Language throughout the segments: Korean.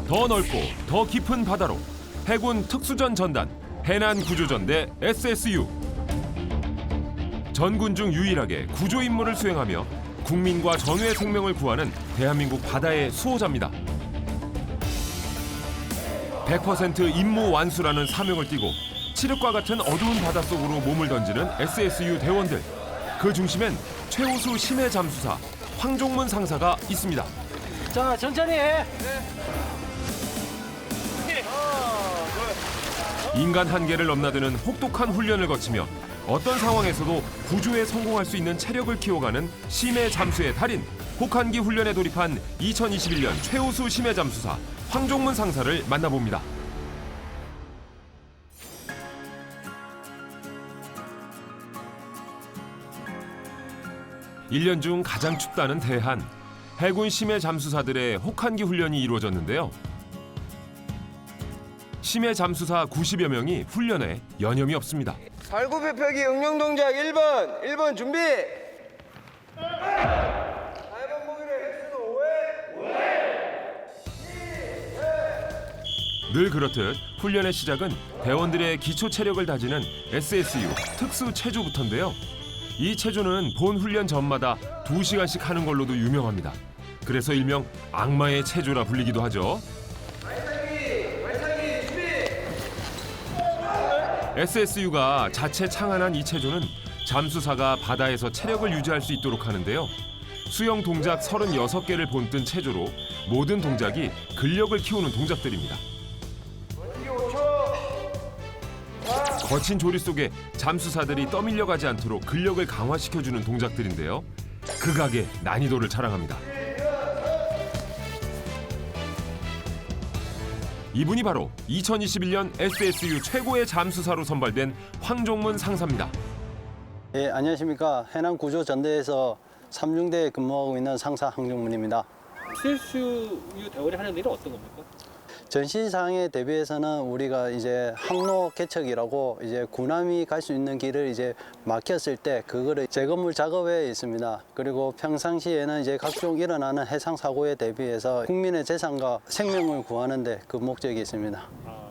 더 넓고 더 깊은 바다로 해군 특수전 전단 해난구조전대 SSU. 전군 중 유일하게 구조 임무를 수행하며 국민과 전우의 생명을 구하는 대한민국 바다의 수호자입니다. 100% 임무 완수라는 사명을 띠고 칠흑과 같은 어두운 바닷속으로 몸을 던지는 SSU 대원들. 그 중심엔 최우수 심해 잠수사 황종문 상사가 있습니다. 자, 천천히 해. 인간 한계를 넘나드는 혹독한 훈련을 거치며 어떤 상황에서도 구조에 성공할 수 있는 체력을 키워가는 심해 잠수의 달인. 혹한기 훈련에 돌입한 2021년 최우수 심해 잠수사 황종문 상사를 만나봅니다. 일 년 중 가장 춥다는 대한. 해군 심해 잠수사들의 혹한기 훈련이 이루어졌는데요. 심해 잠수사 90여 명이 훈련에 여념이 없습니다. 발구배펴기 응용 동작 1번 준비. 4번 무기를 횟수도 5회. 늘 그렇듯 훈련의 시작은 대원들의 기초 체력을 다지는 SSU 특수 체조부터인데요. 이 체조는 본 훈련 전마다 2시간씩 하는 걸로도 유명합니다. 그래서 일명 악마의 체조라 불리기도 하죠. SSU가 자체 창안한 이 체조는 잠수사가 바다에서 체력을 유지할 수 있도록 하는데요. 수영 동작 36개를 본뜬 체조로 모든 동작이 근력을 키우는 동작들입니다. 거친 조리 속에 잠수사들이 떠밀려가지 않도록 근력을 강화시켜주는 동작들인데요. 극악의 난이도를 자랑합니다. 이분이 바로 2021년 SSU 최고의 잠수사로 선발된 황종문 상사입니다. 예, 안녕하십니까. 해난구조전대에서 3중대에 근무하고 있는 상사 황종문입니다. SSU 대원이 하는 일은 어떤 겁니까? 전시상에 대비해서는 우리가 이제 항로 개척이라고 이제 군함이 갈 수 있는 길을 이제 막혔을 때 그거를 재건물 작업에 있습니다. 그리고 평상시에는 이제 각종 일어나는 해상 사고에 대비해서 국민의 재산과 생명을 구하는데 그 목적이 있습니다.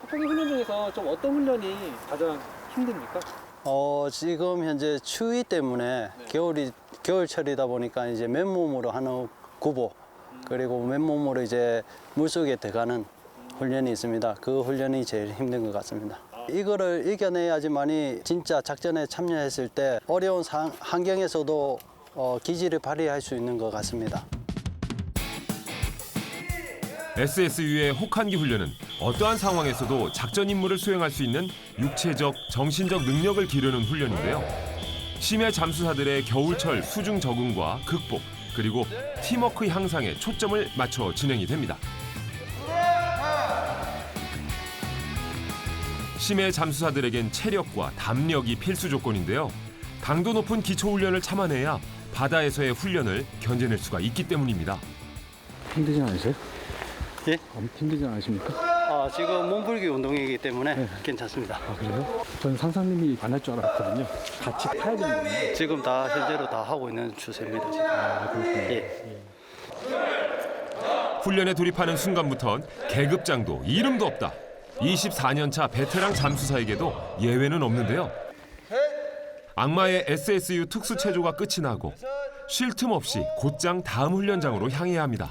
혹한기 훈련 중에서 좀 어떤 훈련이 가장 힘듭니까? 지금 현재 추위 때문에 겨울철이다 보니까 이제 맨몸으로 하는 구보 그리고 맨몸으로 이제 물속에 들어가는 훈련이 있습니다. 그 훈련이 제일 힘든 것 같습니다. 이거를 이겨내야지만이 진짜 작전에 참여했을 때 어려운 환경에서도 기지를 발휘할 수 있는 것 같습니다. SSU의 혹한기 훈련은 어떠한 상황에서도 작전 임무를 수행할 수 있는 육체적, 정신적 능력을 기르는 훈련인데요. 심해 잠수사들의 겨울철 수중 적응과 극복, 그리고 팀워크 향상에 초점을 맞춰 진행이 됩니다. 심해 잠수사들에겐 체력과 담력이 필수 조건인데요. 강도 높은 기초 훈련을 참아내야 바다에서의 훈련을 견뎌낼 수가 있기 때문입니다. 힘들진 않으세요? 예? 힘들진 않으십니까? 지금 몸풀기 운동이기 때문에 괜찮습니다. 그래요? 저는 상사님이 안 할 줄 알았거든요. 같이 타야 되는데. 지금 다 현재로 다 하고 있는 추세입니다. 지금. 그렇군요. 예. 훈련에 돌입하는 순간부턴 계급장도 이름도 없다. 24년 차 베테랑 잠수사에게도 예외는 없는데요. 악마의 SSU 특수체조가 끝이 나고 쉴 틈 없이 곧장 다음 훈련장으로 향해야 합니다.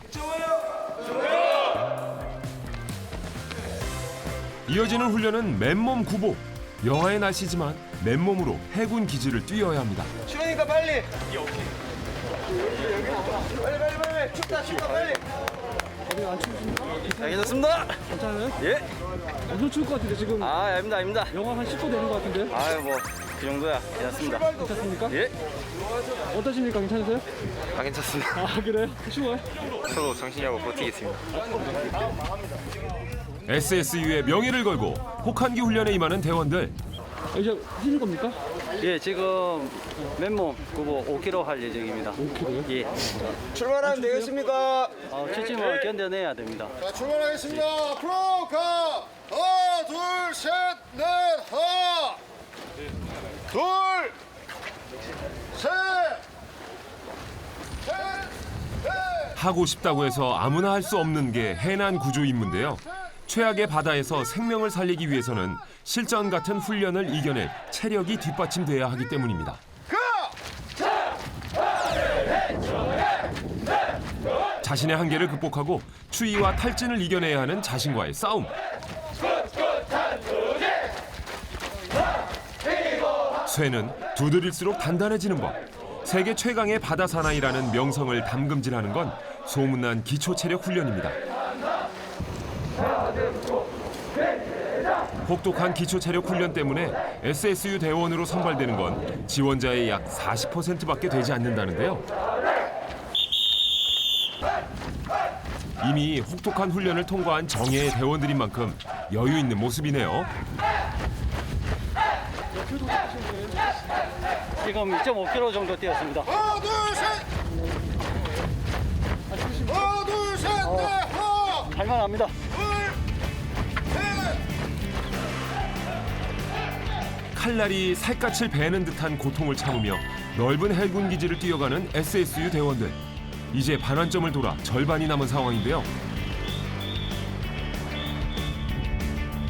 이어지는 훈련은 맨몸 구보. 영하의 날씨지만 맨몸으로 해군 기지를 뛰어야 합니다. 추우니까 빨리. 빨리. 춥다 빨리. 어디 안 추우십니까? 괜찮습니다. 괜찮아요? 예. 엄청 추울 것 같은데 지금 아닙니다. 영하 한 10도 되는 것 같은데? 아유 그 정도야. 괜찮습니다. 괜찮습니까? 예. 어떠십니까? 괜찮으세요? 괜찮습니다. 그래요? 추워요? 서로 정신이하고 버티겠습니다. SSU의 명예를 걸고 혹한기 훈련에 임하는 대원들. 이제 뛰는 겁니까? 예, 지금 맨몸 구보 5km 할 예정입니다. 5km요? 예. 출발하면 되겠습니까? 춥지만 견뎌내야 됩니다. 자, 출발하겠습니다. 앞으로 가. 하나, 둘, 셋, 넷, 하나. 둘, 셋, 넷. 하고 싶다고 해서 아무나 할 수 없는 게 해난 구조 임무인데요. 최악의 바다에서 생명을 살리기 위해서는 실전 같은 훈련을 이겨낼 체력이 뒷받침돼야 하기 때문입니다. 자신의 한계를 극복하고 추위와 탈진을 이겨내야 하는 자신과의 싸움. 쇠는 두드릴수록 단단해지는 법. 세계 최강의 바다 사나이라는 명성을 담금질하는 건 소문난 기초 체력 훈련입니다. 혹독한 기초 체력 훈련 때문에 SSU 대원으로 선발되는 건 지원자의 약 40%밖에 되지 않는다는데요. 이미 혹독한 훈련을 통과한 정예의 대원들인 만큼 여유 있는 모습이네요. 지금 2.5km 정도 뛰었습니다. 하나, 둘, 셋. 하나, 둘, 셋, 넷, 하나, 할만합니다. 둘, 셋. 칼날이 살갗을 베는 듯한 고통을 참으며 넓은 해군 기지를 뛰어가는 SSU 대원들. 이제 반환점을 돌아 절반이 남은 상황인데요.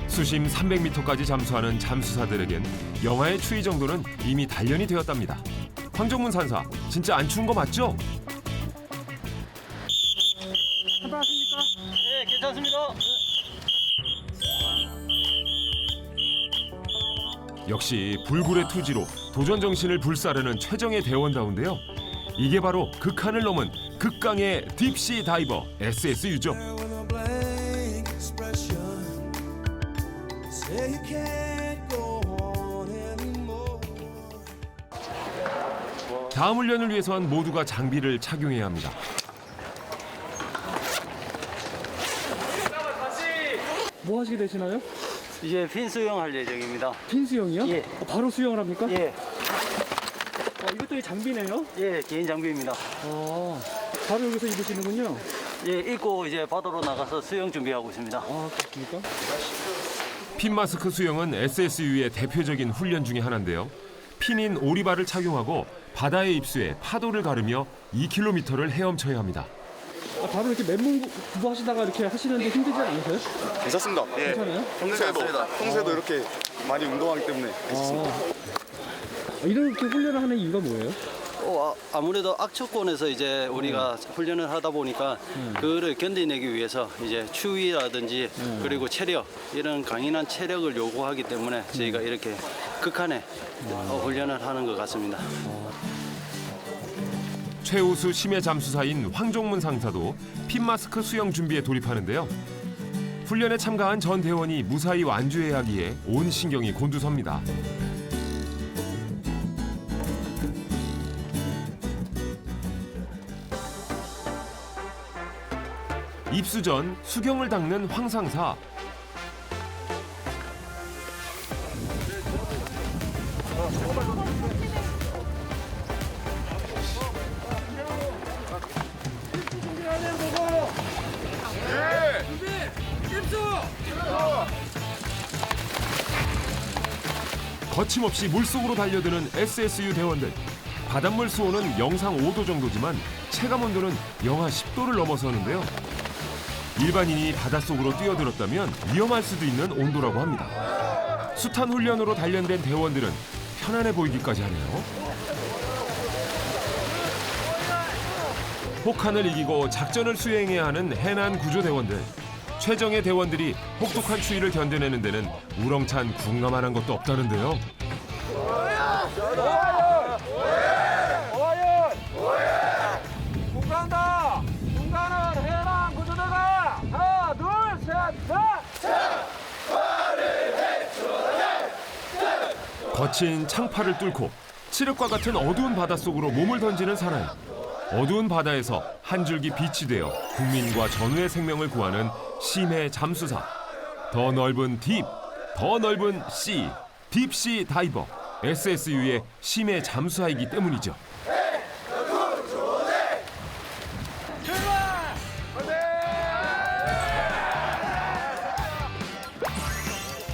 수심 300m까지 잠수하는 잠수사들에겐 영하의 추위 정도는 이미 단련이 되었답니다. 황정문 산사, 진짜 안 추운 거 맞죠? 네, 괜찮습니다. 역시 불굴의 투지로 도전 정신을 불사르는 최정예 대원다운데요. 이게 바로 극한을 넘은 극강의 딥시 다이버 SSU죠. 다음 훈련을 위해선 모두가 장비를 착용해야 합니다. 뭐 하시게 되시나요? 이제 핀 수영할 예정입니다. 핀 수영이요? 예. 바로 수영을 합니까? 예, 이것도 장비네요? 예, 개인 장비입니다. 바로 여기서 입으시는군요. 예, 입고 이제 바다로 나가서 수영 준비하고 있습니다. 그렇습니까? 핀 마스크 수영은 SSU의 대표적인 훈련 중에 하나인데요. 핀인 오리발을 착용하고 바다에 입수해 파도를 가르며 2km를 헤엄쳐야 합니다. 바로 이렇게 맨몸 구부하시다가 이렇게 하시는데 힘들지 않으세요? 괜찮습니다. 예. 괜찮아요? 평소에도 이렇게 많이 운동하기 때문에 이렇게 훈련을 하는 이유가 뭐예요? 아무래도 악천권에서 이제 우리가 훈련을 하다 보니까 그거를 견뎌내기 위해서 이제 추위라든지 그리고 체력 이런 강인한 체력을 요구하기 때문에 저희가 이렇게 극한의 훈련을 하는 것 같습니다. 최우수 심해 잠수사인 황종문 상사도 핀 마스크 수영 준비에 돌입하는데요. 훈련에 참가한 전 대원이 무사히 완주해야 하기에 온 신경이 곤두섭니다. 입수 전 수경을 닦는 황 상사. 거침없이 물속으로 달려드는 SSU 대원들. 바닷물 수온은 영상 5도 정도지만 체감 온도는 영하 10도를 넘어서는데요. 일반인이 바닷속으로 뛰어들었다면 위험할 수도 있는 온도라고 합니다. 숱한 훈련으로 단련된 대원들은 편안해 보이기까지 하네요. 혹한을 이기고 작전을 수행해야 하는 해난 구조대원들. 최정예 대원들이 혹독한 추위를 견뎌내는 데는 우렁찬 궁감만한 것도 없다는데요. 중간은 해남 구조대가 하나, 둘, 셋, 넷. 거친 창파를 뚫고 칠흑과 같은 어두운 바닷속으로 몸을 던지는 사나이. 어두운 바다에서 한 줄기 빛이 되어 국민과 전우의 생명을 구하는 심해 잠수사. 더 넓은 딥, 더 넓은 씨. 딥시 다이버. SSU의 심해 잠수사이기 때문이죠.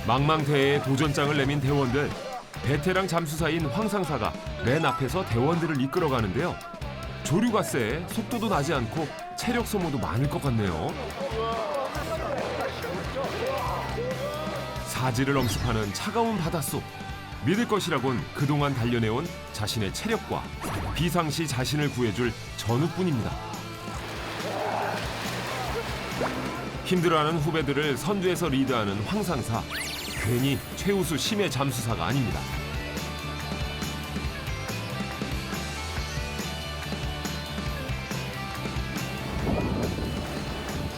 망망대해에 도전장을 내민 대원들. 베테랑 잠수사인 황 상사가 맨 앞에서 대원들을 이끌어가는데요. 조류가 세 속도도 나지 않고 체력 소모도 많을 것 같네요. 사지를 엄습하는 차가운 바닷속. 믿을 것이라곤 그동안 단련해온 자신의 체력과 비상시 자신을 구해줄 전우뿐입니다. 힘들어하는 후배들을 선두에서 리드하는 황상사. 괜히 최우수 심해 잠수사가 아닙니다.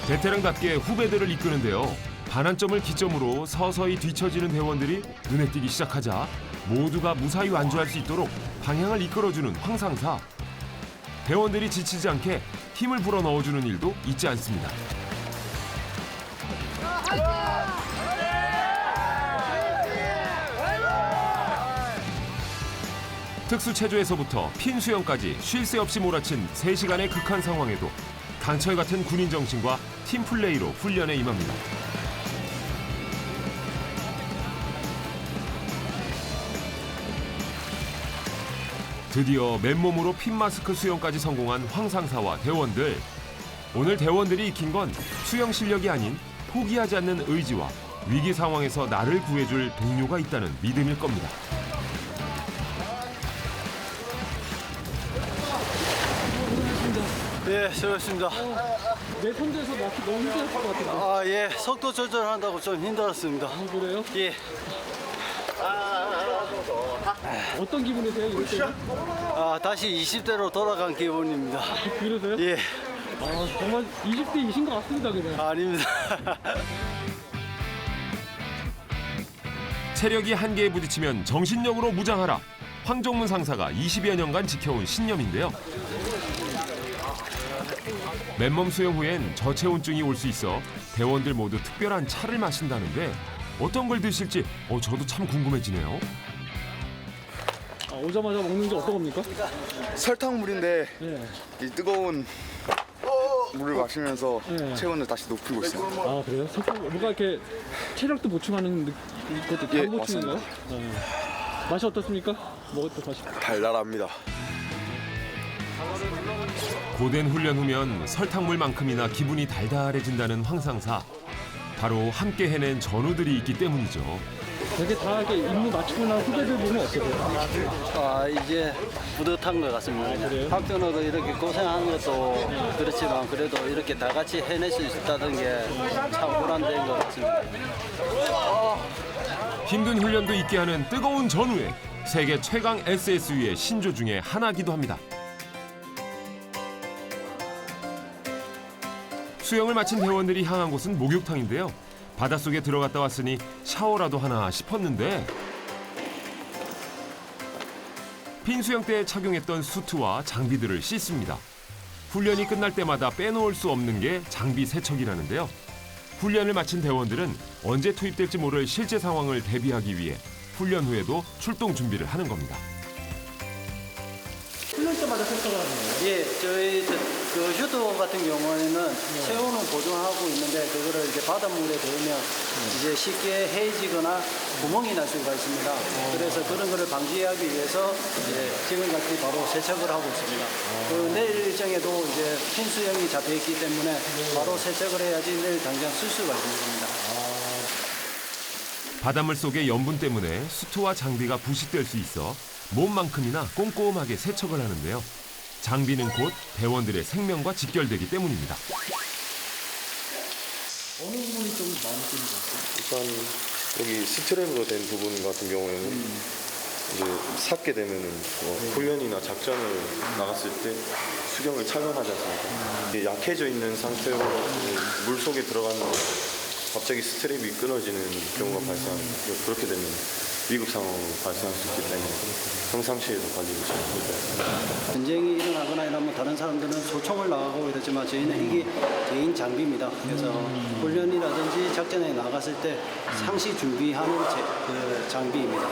베테랑답게 후배들을 이끄는데요. 반환점을 기점으로 서서히 뒤처지는 대원들이 눈에 띄기 시작하자 모두가 무사히 완주할 수 있도록 방향을 이끌어주는 황상사. 대원들이 지치지 않게 힘을 불어넣어주는 일도 잊지 않습니다. 특수체조에서부터 핀 수영까지 쉴 새 없이 몰아친 3시간의 극한 상황에도 강철 같은 군인 정신과 팀 플레이로 훈련에 임합니다. 드디어 맨몸으로 핀 마스크 수영까지 성공한 황상사와 대원들. 오늘 대원들이 익힌 건 수영 실력이 아닌 포기하지 않는 의지와 위기 상황에서 나를 구해줄 동료가 있다는 믿음일 겁니다. 예, 수고했습니다. 내 손대서 낚시 너무 힘들었을 것 같은데. 아, 예, 속도 조절한다고 좀 힘들었습니다. 아, 그래요? 예. 어떤 기분이세요, 이럴 때는? 아, 다시 20대로 돌아간 기분입니다. 그러세요? 예, 아, 정말 20대이신 것 같습니다, 그냥. 아닙니다. 체력이 한계에 부딪히면 정신력으로 무장하라. 황정문 상사가 20여 년간 지켜온 신념인데요. 맨몸 수영 후엔 저체온증이 올 수 있어 대원들 모두 특별한 차를 마신다는데 어떤 걸 드실지 저도 참 궁금해지네요. 아, 오자마자 먹는 게 어떤 겁니까? 설탕물인데 네. 이 뜨거운 물을 마시면서 네. 체온을 다시 높이고 있어요. 아, 그래요? 뭔가 이렇게 체력도 보충하는 것도 예, 당 보충인가요? 네. 맛이 어떻습니까? 먹었던 맛이. 달달합니다. 고된 훈련 후면 설탕물만큼이나 기분이 달달해진다는 황상사. 바로 함께 해낸 전우들이 있기 때문이죠. 되게 다 이렇게 임무 마치고 난 후배들 보면 어떠세요? 아, 이제 뿌듯한 것 같습니다. 그래요? 한편으로도 이렇게 고생한 것도 그렇지만 그래도 이렇게 다 같이 해낼 수 있다는 게 참 보람된 것 같습니다. 힘든 훈련도 있게 하는 뜨거운 전우에 세계 최강 SSU의 신조 중에 하나기도 합니다. 수영을 마친 대원들이 향한 곳은 목욕탕인데요. 바닷속에 들어갔다 왔으니 샤워라도 하나 싶었는데 핀 수영 때 착용했던 수트와 장비들을 씻습니다. 훈련이 끝날 때마다 빼놓을 수 없는 게 장비 세척이라는데요. 훈련을 마친 대원들은 언제 투입될지 모를 실제 상황을 대비하기 위해 훈련 후에도 출동 준비를 하는 겁니다. 훈련 때마다 세척을 하는 거예요? 예, 저희 그 휴도 같은 경우에는 체온은 보존하고 있는데 그거를 이제 바닷물에 넣으면 이제 쉽게 해지거나 구멍이 날 수가 있습니다. 그래서 그런 거를 방지하기 위해서 이제 지금같이 바로 세척을 하고 있습니다. 그 내일 일정에도 이제 핀 수영이 잡혀 있기 때문에 바로 세척을 해야지 내일 당장 쓸 수가 있는 겁니다. 바닷물 속의 염분 때문에 수트와 장비가 부식될 수 있어 몸만큼이나 꼼꼼하게 세척을 하는데요. 장비는 곧 대원들의 생명과 직결되기 때문입니다. 어느 부분이 좀 마음에 드는 것 같아요? 일단 여기 스트랩으로 된 부분 같은 경우에는 이제 삭게 되면은 훈련이나 작전을 나갔을 때 수경을 착용하지 않습니까? 이게 약해져 있는 상태로 물 속에 들어갔는데 갑자기 스트랩이 끊어지는 경우가 발생합니다. 그렇게 되면 위급 상황으로 발생할 수 있기 때문에 평상시에도 관리를 잘 해야 됩니다. 전쟁이 일어나거나 이러면 다른 사람들은 소총을 나가고 이러지만 저희는 이게 개인 장비입니다. 그래서 훈련이라든지 작전에 나갔을 때 상시 준비하는 그 장비입니다.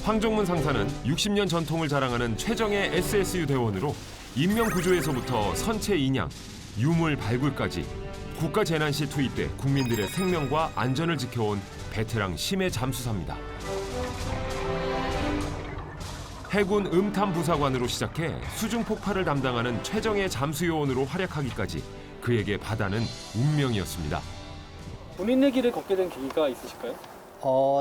황정문 상사는 60년 전통을 자랑하는 최정예 SSU 대원으로 인명 구조에서부터 선체 인양, 유물 발굴까지 국가 재난 시 투입 때 국민들의 생명과 안전을 지켜온 베테랑 심해 잠수사입니다. 해군 음탐부사관으로 시작해 수중 폭발을 담당하는 최정예 잠수요원으로 활약하기까지 그에게 바다는 운명이었습니다. 본인의 길을 걷게 된 계기가 있으실까요?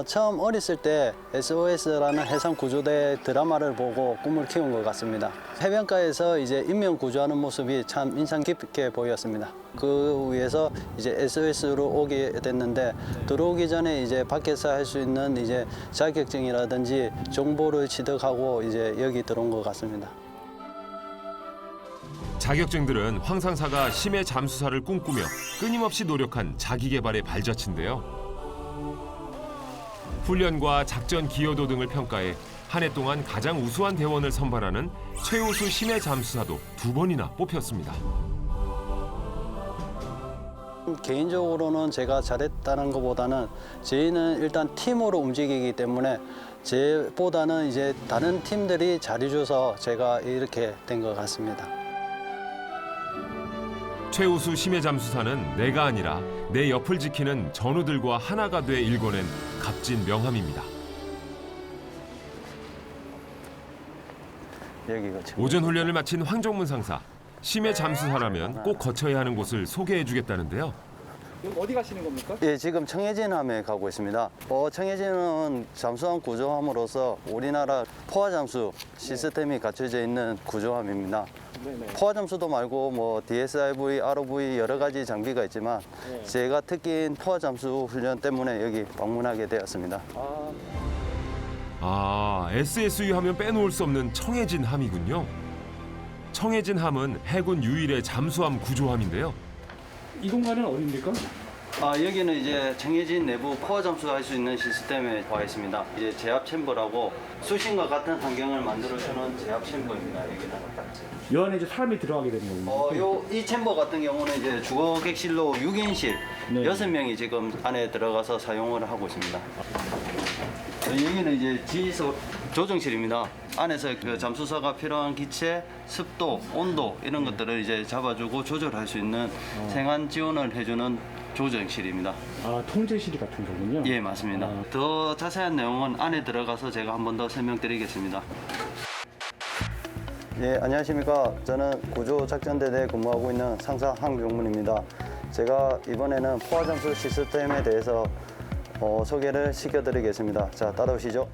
처음 어렸을 때 SOS라는 해상구조대 드라마를 보고 꿈을 키운 것 같습니다. 해변가에서 이제 인명 구조하는 모습이 참 인상 깊게 보였습니다. 그 위해서 이제 SOS로 오게 됐는데 들어오기 전에 이제 밖에서 할 수 있는 이제 자격증이라든지 정보를 취득하고 이제 여기 들어온 것 같습니다. 자격증들은 황상사가 심해 잠수사를 꿈꾸며 끊임없이 노력한 자기 개발의 발자취인데요. 훈련과 작전 기여도 등을 평가해 한 해 동안 가장 우수한 대원을 선발하는 최우수 심해 잠수사도 2번이나 뽑혔습니다. 개인적으로는 제가 잘했다는 것보다는 저희는 일단 팀으로 움직이기 때문에 제보다는 이제 다른 팀들이 잘해줘서 제가 이렇게 된 것 같습니다. 최우수 심해 잠수사는 내가 아니라 내 옆을 지키는 전우들과 하나가 돼 일궈낸 값진 명함입니다. 여기가 지금 오전 훈련을 마친 황정문 상사. 심해 잠수사라면 꼭 거쳐야 하는 곳을 소개해주겠다는데요. 그럼 어디 가시는 겁니까? 예, 지금 청해진 함에 가고 있습니다. 청해진은 잠수함 구조함으로써 우리나라 포화 잠수 시스템이 갖춰져 있는 구조함입니다. 네네. 포화 잠수도 말고 뭐 DSRV, ROV 여러 가지 장비가 있지만 네. 제가 특기인 포화 잠수 훈련 때문에 여기 방문하게 되었습니다. SSU 하면 빼놓을 수 없는 청해진 함이군요. 청해진 함은 해군 유일의 잠수함 구조함인데요. 이 공간은 어디입니까? 여기는 이제 청해진 내부 포화 잠수할 수 있는 시스템에 와 있습니다. 이제 제압 챔버라고 수심과 같은 환경을 만들어주는 제압 챔버입니다. 여기는. 이 안에 이제 사람이 들어가게 되는 거예요. 이 챔버 같은 경우는 이제 주거 객실로 6인실 네. 6명이 지금 안에 들어가서 사용을 하고 있습니다. 여기는 이제 지소 조정실입니다. 안에서 그 잠수사가 필요한 기체, 습도, 온도 이런 것들을 이제 잡아주고 조절할 수 있는 생활 지원을 해주는 조정실입니다. 통제실 같은 거군요. 예, 맞습니다. 더 자세한 내용은 안에 들어가서 제가 한 번 더 설명드리겠습니다. 예, 안녕하십니까. 저는 구조작전대대에 근무하고 있는 상사 황병문입니다. 제가 이번에는 포화 잠수 시스템에 대해서 소개를 시켜드리겠습니다. 자, 따라오시죠.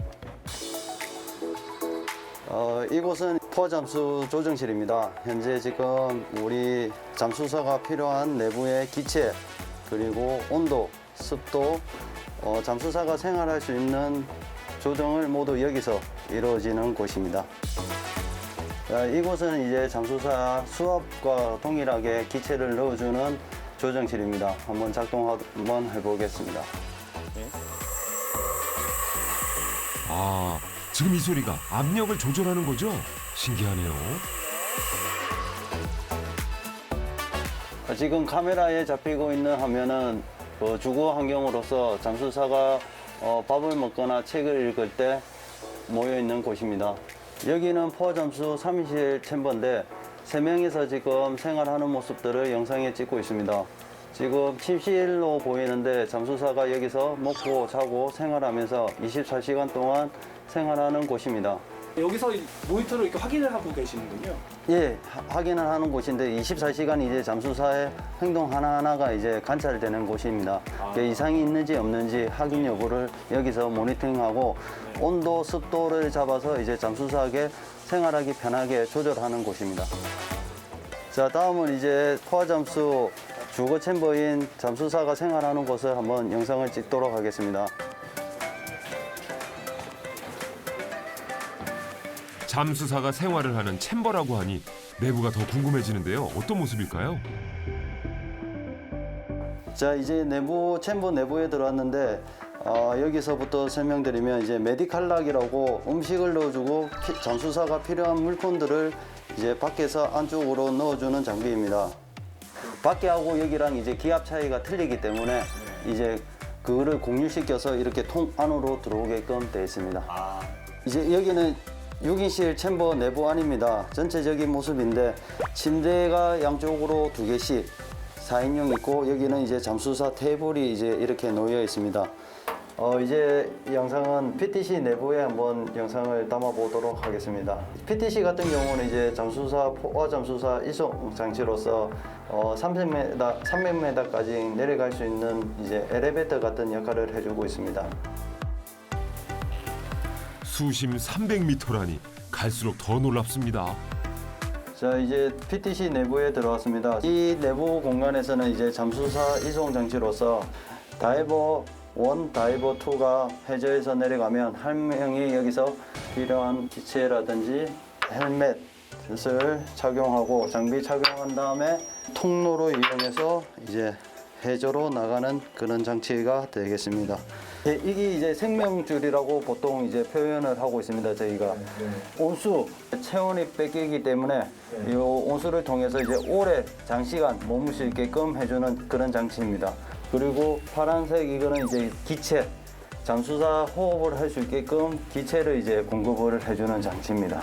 이곳은 포화 잠수 조정실입니다. 현재 지금 우리 잠수사가 필요한 내부의 기체, 그리고 온도, 습도, 잠수사가 생활할 수 있는 조정을 모두 여기서 이루어지는 곳입니다. 이곳은 이제 잠수사 수압과 동일하게 기체를 넣어주는 조정실입니다. 한번 작동 한번 해보겠습니다. 지금 이 소리가 압력을 조절하는 거죠? 신기하네요. 지금 카메라에 잡히고 있는 화면은 주거 환경으로서 잠수사가 밥을 먹거나 책을 읽을 때 모여 있는 곳입니다. 여기는 포화 잠수 3인실 챔버인데 3명이서 지금 생활하는 모습들을 영상에 찍고 있습니다. 지금 침실로 보이는데 잠수사가 여기서 먹고 자고 생활하면서 24시간 동안 생활하는 곳입니다. 여기서 모니터로 이렇게 확인을 하고 계시는군요. 예, 확인을 하는 곳인데 24시간 이제 잠수사의 행동 하나하나가 이제 관찰되는 곳입니다. 이상이 있는지 없는지 확인 여부를 여기서 모니터링하고 온도, 습도를 잡아서 이제 잠수사에게 생활하기 편하게 조절하는 곳입니다. 자, 다음은 이제 포화 잠수 주거 챔버인 잠수사가 생활하는 곳을 한번 영상을 찍도록 하겠습니다. 잠수사가 생활을 하는 챔버라고 하니 내부가 더 궁금해지는데요. 어떤 모습일까요? 자, 이제 챔버 내부에 들어왔는데 여기서부터 설명드리면 이제 메디칼락이라고 음식을 넣어주고 잠수사가 필요한 물품들을 이제 밖에서 안쪽으로 넣어주는 장비입니다. 밖에하고 여기랑 이제 기압 차이가 틀리기 때문에 이제 그거를 공유시켜서 이렇게 통 안으로 들어오게끔 되어 있습니다. 이제 여기는 6인실 챔버 내부 안입니다. 전체적인 모습인데 침대가 양쪽으로 2개씩 4인용 있고 여기는 이제 잠수사 테이블이 이제 이렇게 놓여 있습니다. 이제 영상은 PTC 내부에 한번 영상을 담아 보도록 하겠습니다. PTC 같은 경우는 이제 잠수사 포화 잠수사 이송 장치로서 300m까지 내려갈 수 있는 이제 엘리베이터 같은 역할을 해주고 있습니다. 수심 300m라니 갈수록 더 놀랍습니다. 자, 이제 PTC 내부에 들어왔습니다. 이 내부 공간에서는 이제 잠수사 이송 장치로서 다이버 1, 다이버 2가 해저에서 내려가면 한 명이 여기서 필요한 기체라든지 헬멧을 착용하고 장비 착용한 다음에 통로로 이용해서 이제 해저로 나가는 그런 장치가 되겠습니다. 이게 이제 생명줄이라고 보통 이제 표현을 하고 있습니다. 저희가 온수 체온이 뺏기기 때문에 이 온수를 통해서 이제 오래 장시간 머물 수 있게끔 해주는 그런 장치입니다. 그리고 파란색 이거는 이제 기체, 잠수사 호흡을 할 수 있게끔 기체를 이제 공급을 해주는 장치입니다.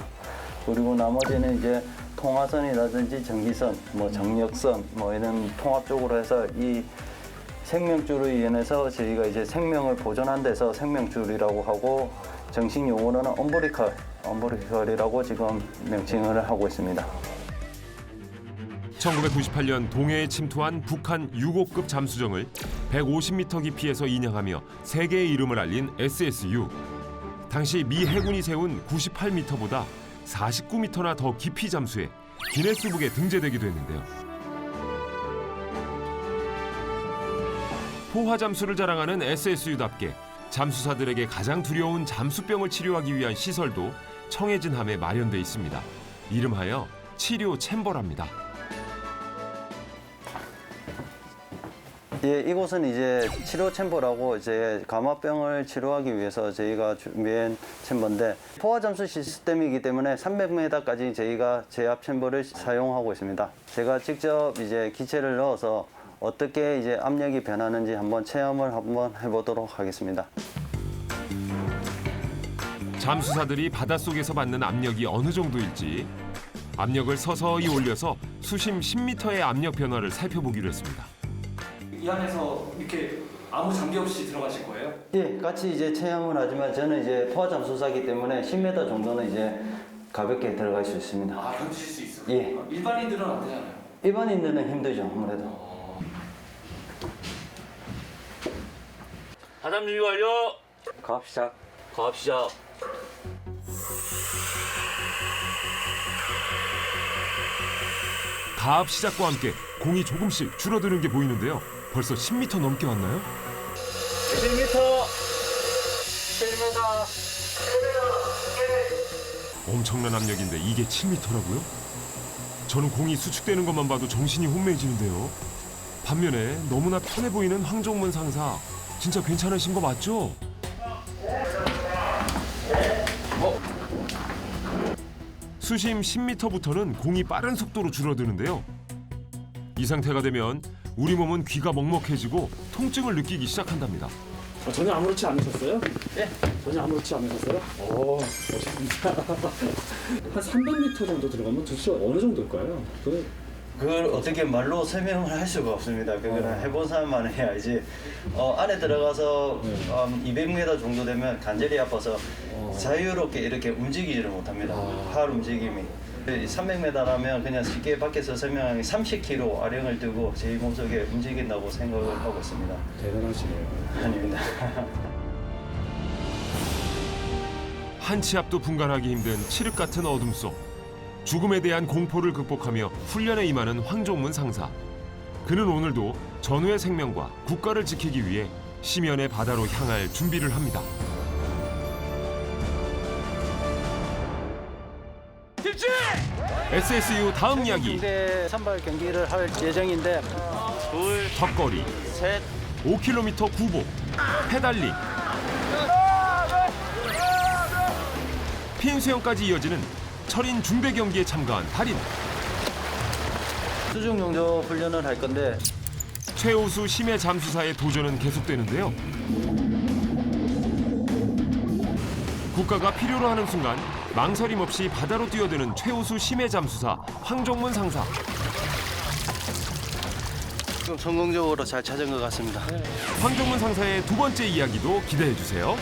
그리고 나머지는 이제 통화선이라든지 전기선, 뭐 정력선, 뭐 이런 통합적으로 해서 이 생명줄을 이용해서 저희가 이제 생명을 보존한 데서 생명줄이라고 하고 정식 용어로는 엄브리컬이라고 지금 명칭을 하고 있습니다. 1998년 동해에 침투한 북한 6호급 잠수정을 150m 깊이에서 인양하며 세계의 이름을 알린 SSU. 당시 미 해군이 세운 98m보다 49m나 더 깊이 잠수해 기네스북에 등재되기도 했는데요. 포화 잠수를 자랑하는 SSU답게 잠수사들에게 가장 두려운 잠수병을 치료하기 위한 시설도 청해진 함에 마련돼 있습니다. 이름하여 치료 챔버랍니다. 예, 이곳은 이제 치료 챔버라고 이제 감화병을 치료하기 위해서 저희가 준비한 챔버인데 포화 잠수 시스템이기 때문에 300m까지 저희가 제압 챔버를 사용하고 있습니다. 제가 직접 이제 기체를 넣어서 어떻게 이제 압력이 변하는지 한번 체험을 한번 해보도록 하겠습니다. 잠수사들이 바닷속에서 받는 압력이 어느 정도일지 압력을 서서히 올려서 수심 10m의 압력 변화를 살펴보기로 했습니다. 이 안에서 이렇게 아무 장비 없이 들어가실 거예요? 예, 같이 이제 체험을 하지만 저는 이제 포화 잠수사기 때문에 10m 정도는 이제 가볍게 들어갈 수 있습니다. 아, 견디실 수 있어요? 예. 일반인들은 안 되잖아요. 일반인들은 힘들죠, 아무래도. 바람 준비 완료. 가압 시작. 가압 시작. 가압 시작과 함께 공이 조금씩 줄어드는 게 보이는데요. 벌써 10m 넘게 왔나요? 1m. 7m. 엄청난 압력인데 이게 7m라고요? 저는 공이 수축되는 것만 봐도 정신이 혼미해지는데요. 반면에 너무나 편해 보이는 황종문 상사. 진짜 괜찮으신 거 맞죠? 수심 10m부터는 공이 빠른 속도로 줄어드는데요. 이 상태가 되면 우리 몸은 귀가 먹먹해지고 통증을 느끼기 시작한답니다. 전혀 아무렇지 않으셨어요? 네. 전혀 아무렇지 않으셨어요? 오, 멋있습니다. 한 300m 정도 들어가면 도대체 어느 정도일까요? 그걸 어떻게 말로 설명을 할 수가 없습니다. 그거는 해본 사람만 해야지. 안에 들어가서 200m 정도 되면 관절이 아파서 자유롭게 이렇게 움직이지를 못합니다. 팔 움직임이. 300m라면 그냥 쉽게 밖에서 설명하기 30kg 아령을 들고 제 몸속에 움직인다고 생각을 하고 있습니다. 대단하시네요. 아닙니다. 한 치 앞도 분간하기 힘든 칠흑 같은 어둠 속 죽음에 대한 공포를 극복하며 훈련에 임하는 황종문 상사. 그는 오늘도 전우의 생명과 국가를 지키기 위해 심연의 바다로 향할 준비를 합니다. SSU 다음 이야기. 중대 선발 경기를 할 예정인데 턱걸이, 셋. 5km 구보, 페달링, 핀 수영까지 이어지는 철인 중대 경기에 참가한 달인. 수중 용접 훈련을 할 건데 최우수 심해 잠수사의 도전은 계속되는데요. 국가가 필요로 하는 순간 망설임 없이 바다로 뛰어드는 최우수 심해 잠수사 황종문 상사. 좀 성공적으로 잘 찾은 것 같습니다. 황정문 상사의 두 번째 이야기도 기대해 주세요.